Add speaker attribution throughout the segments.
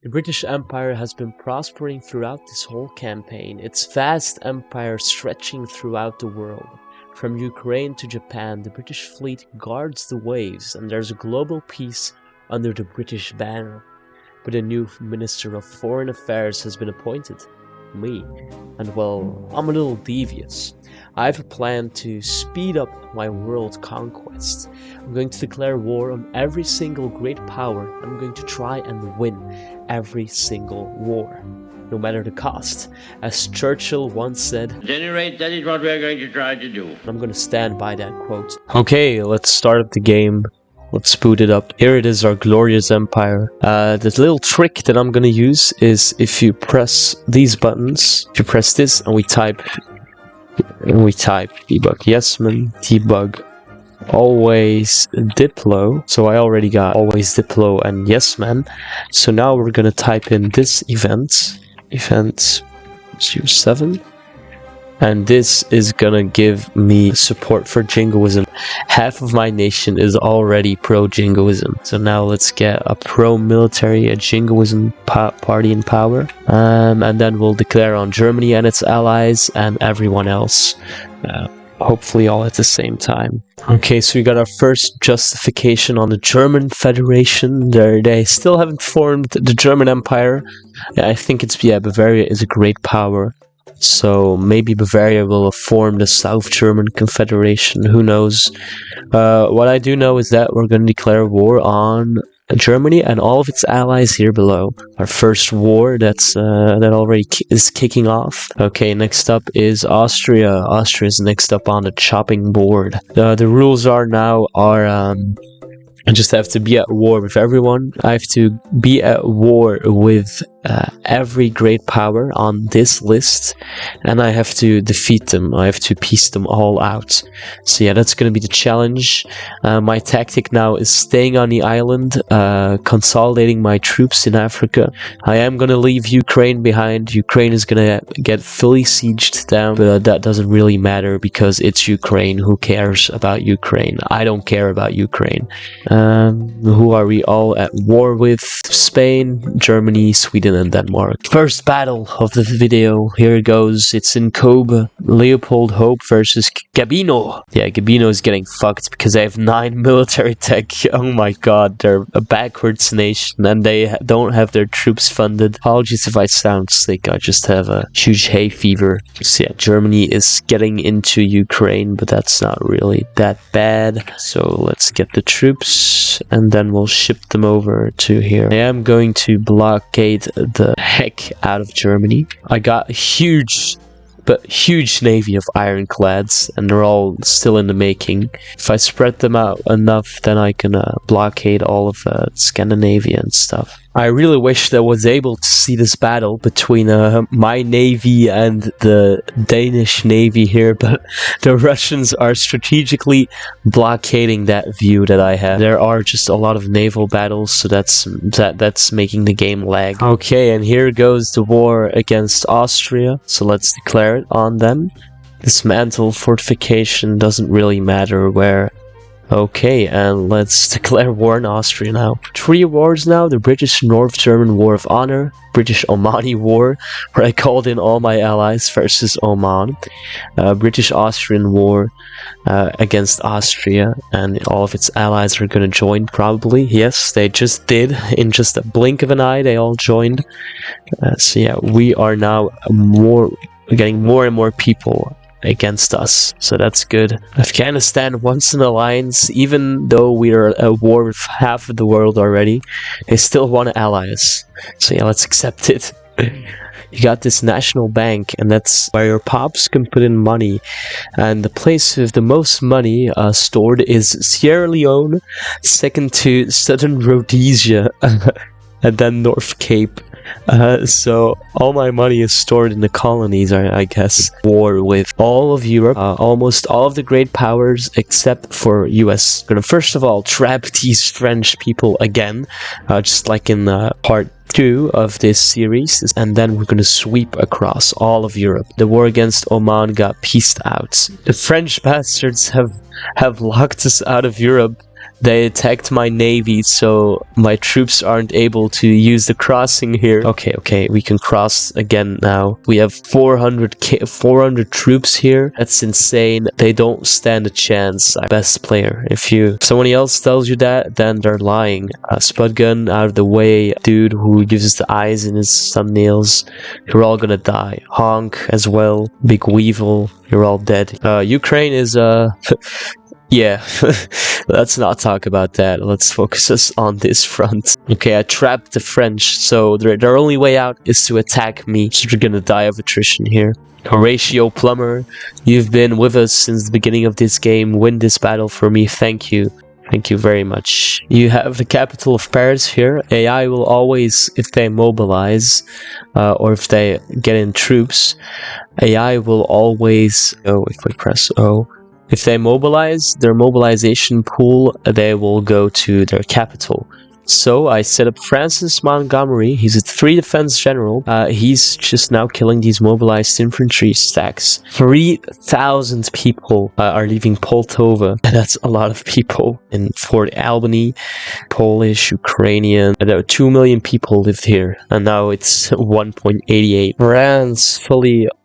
Speaker 1: The British Empire has been prospering throughout this whole campaign, its vast empire stretching throughout the world. From Ukraine to Japan, the British fleet guards the waves, and there's a global peace under the British banner. But a new Minister of Foreign Affairs has been appointed. Me. And well, I'm a little devious. I have a plan to speed up my world conquest. I'm going to declare war on every single great power. I'm going to try and win every single war, no matter the cost. As Churchill once said,
Speaker 2: "At any rate, that is what we are going to try to do."
Speaker 1: I'm going to stand by that quote. Okay, let's start up the game. Let's boot it up. Here it is, our glorious empire. The little trick that I'm gonna use is if you press these buttons, if you press this and we type debug yes man, debug always diplo. So I already got always diplo and yes man. So now we're gonna type in this event 07. And this is gonna give me support for jingoism. Half of my nation is already pro-jingoism. So now let's get a pro-military, a jingoism party in power. And then we'll declare on Germany and its allies and everyone else. Hopefully all at the same time. Okay, so we got our first justification on the German Federation. They still haven't formed the German Empire. I think Bavaria is a great power. So maybe Bavaria will form the South German Confederation, who knows. What I do know is that we're going to declare war on Germany and all of its allies here below. Our first war that already is kicking off. Okay, next up is Austria. Austria is next up on the chopping board. The rules are I just have to be at war with everyone. I have to be at war with every great power on this list, and I have to defeat them. I have to piece them all out. So yeah, that's going to be the challenge. My tactic now is staying on the island, consolidating my troops in Africa. I am going to leave Ukraine behind. Ukraine is going to get fully sieged down, but that doesn't really matter because it's Ukraine. Who cares about Ukraine? I don't care about Ukraine. Who are we all at war with? Spain, Germany, Sweden, and Denmark. First battle of the video. Here it goes. It's in Kobe. Leopold Hope versus Gabino. Yeah, Gabino is getting fucked because they have 9 military tech. Oh my god, they're a backwards nation and they don't have their troops funded. Apologies if I sound sick. I just have a huge hay fever. So yeah, Germany is getting into Ukraine, but that's not really that bad. So let's get the troops and then we'll ship them over to here. I am going to blockade the heck out of Germany. I got a huge navy of ironclads and they're all still in the making. If I spread them out enough, then I can blockade all of Scandinavia and stuff. I really wish that I was able to see this battle between my navy and the Danish navy here, but the Russians are strategically blockading that view that I have. There are just a lot of naval battles, so that's making the game lag. Okay, and here goes the war against Austria, so let's declare it on them. Dismantle fortification, doesn't really matter where. Okay, and let's declare war on Austria now. 3 wars now: the British North German War of Honor, British Omani War, where I called in all my allies versus Oman, British Austrian War against Austria, and all of its allies are going to join probably. Yes, they just did. In just a blink of an eye, they all joined. So yeah, we are now getting more and more people against us, so that's good. Afghanistan wants an alliance, even though we are at war with half of the world already. They still want to ally us, so yeah, let's accept it. You got this national bank, and that's where your pops can put in money, and the place with the most money stored is Sierra Leone, second to Southern Rhodesia, and then North Cape. So all my money is stored in the colonies, I guess. War with all of Europe, almost all of the great powers except for US. We're gonna first of all trap these French people again, just like in part 2 of this series, and then we're gonna sweep across all of Europe. The war against Oman got pieced out. The French bastards have locked us out of Europe. They attacked my navy, so my troops aren't able to use the crossing here. Okay, we can cross again now. We have 400 troops here. That's insane. They don't stand a chance. Best player. If somebody else tells you that, then they're lying. Spud gun out of the way. Dude who uses the eyes in his thumbnails. You're all gonna die. Honk as well. Big Weevil. You're all dead. Ukraine is yeah, let's not talk about that. Let's focus us on this front. Okay, I trapped the French, so their only way out is to attack me. So they're gonna die of attrition here. Horatio Plummer, you've been with us since the beginning of this game. Win this battle for me. Thank you. Thank you very much. You have the capital of Paris here. AI will always, if they mobilize, or if they get in troops, AI will always... Oh, if we press O... If they mobilize, their mobilization pool, they will go to their capital. So I set up Francis Montgomery. He's a 3 defense general. He's just now killing these mobilized infantry stacks. 3,000 people are leaving Poltava. That's a lot of people. In Fort Albany, Polish, Ukrainian. 2 million people lived here, and now it's 1.88. France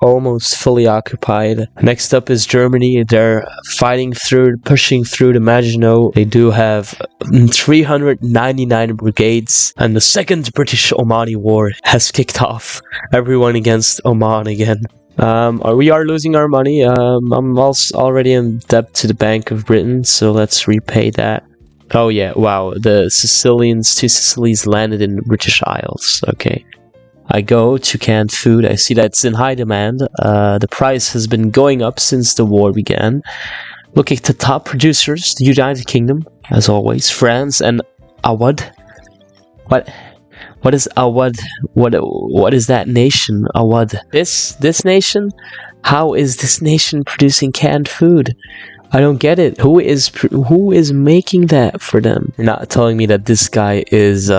Speaker 1: almost fully occupied. Next up is Germany. They're pushing through the Maginot. They do have 399 brigades, and the second British Omani war has kicked off. Everyone against Oman again. We are losing our money. I'm also already in debt to the Bank of Britain, so let's repay that. Oh yeah, wow, the Sicilians, 2 Sicilies landed in British Isles. Okay. I go to canned food. I see that it's in high demand. The price has been going up since the war began. Looking at the top producers, the United Kingdom, as always, France, and Awad. What is Awad? What is that nation? Awad. This nation? How is this nation producing canned food? I don't get it. Who is making that for them? You're not telling me that this guy is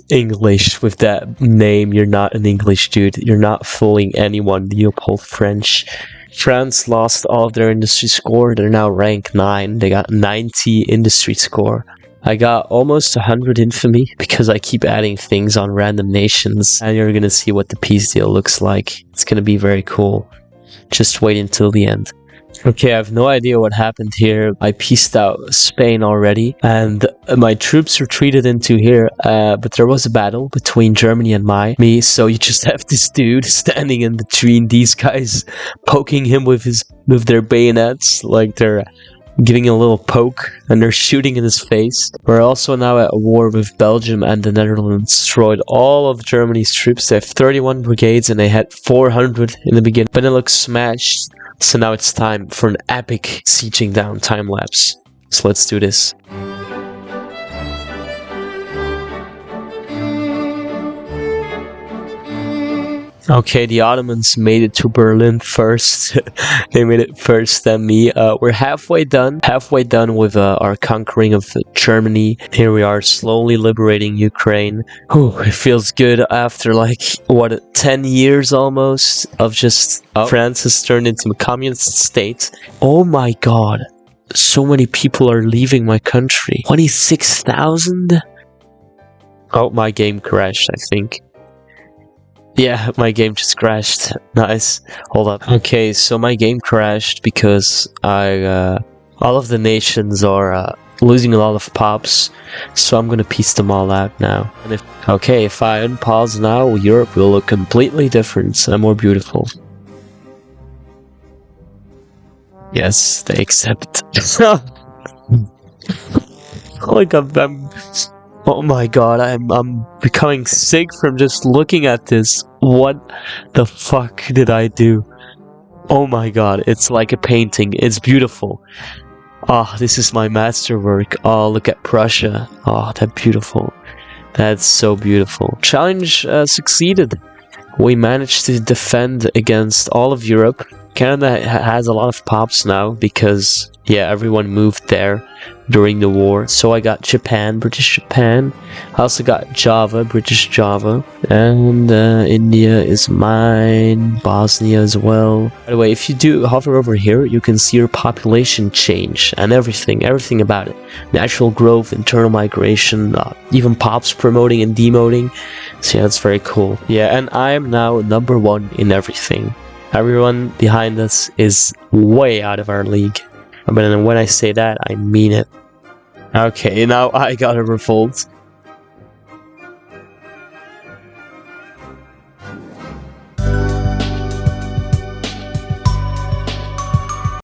Speaker 1: English with that name. You're not an English dude. You're not fooling anyone. Leopold French. France lost all of their industry score. They're now rank 9. They got 90 industry score. I got almost 100 infamy because I keep adding things on random nations, and you're gonna see what the peace deal looks like. It's gonna be very cool. Just wait until the end. Okay, I have no idea what happened here. I pieced out Spain already, and my troops retreated into here, but there was a battle between Germany and me, so you just have this dude standing in between these guys, poking him with their bayonets, like they're giving a little poke, and they're shooting in his face. We're also now at a war with Belgium, and the Netherlands destroyed all of Germany's troops. They have 31 brigades, and they had 400 in the beginning. Benelux smashed. So now it's time for an epic sieging down time lapse. So let's do this. Okay, the Ottomans made it to Berlin first. They made it first than me. We're halfway done with our conquering of Germany. Here we are, slowly liberating Ukraine. Whew, it feels good after 10 years almost of just France has turned into a communist state. Oh my god, so many people are leaving my country. 26,000? Oh, my game crashed, I think. Yeah, my game just crashed. Nice. Hold up. Okay, so my game crashed because all of the nations are losing a lot of pops, so I'm gonna piece them all out now. And if I unpause now, Europe will look completely different and more beautiful. Yes, they accept. Oh my god, I'm becoming sick from just looking at this. What the fuck did I do? Oh my god, it's like a painting. It's beautiful. Oh, this is my masterwork. Oh, look at Prussia. Oh, that's beautiful. That's so beautiful. Challenge succeeded. We managed to defend against all of Europe. Canada has a lot of pops now because, yeah, everyone moved there during the war. So I got Japan, British Japan. I also got Java, British Java. And India is mine, Bosnia as well. By the way, if you do hover over here, you can see your population change and everything about it. Natural growth, internal migration, even pops promoting and demoting. So yeah, that's very cool. Yeah, and I am now #1 in everything. Everyone behind us is way out of our league. But when I say that, I mean it. Okay, now I gotta revolt.